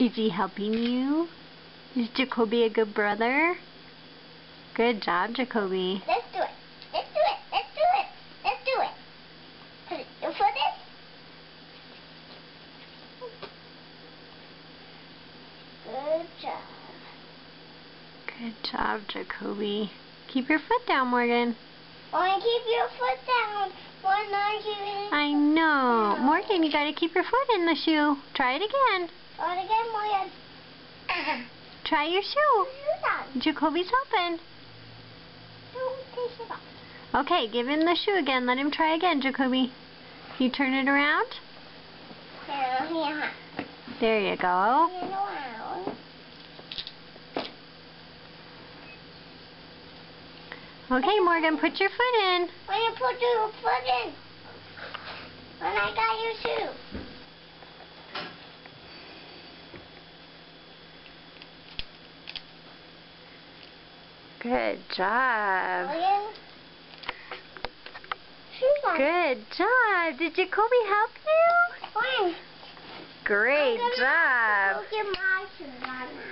Is he helping you? Is Jacoby a good brother? Good job, Jacoby. Let's do it. Let's do it. Let's do it. Let's do it. Put it your foot in. Good job. Good job, Jacoby. Keep your foot down, Morgan. Only keep your foot down. One not keeping. I know. Morgan, you gotta keep your foot in the shoe. Try it again. Try it again, Morgan. Try your shoe. Jacoby's helping. Okay, give him the shoe again. Let him try again, Jacoby. You turn it around. Yeah. There you go. Okay, Morgan, put your foot in. When you put your foot in. When I got your shoe. Good job. Morgan. Shoes on. Good job. Did Jacoby help you? When? Great job. Go get my shoes on now.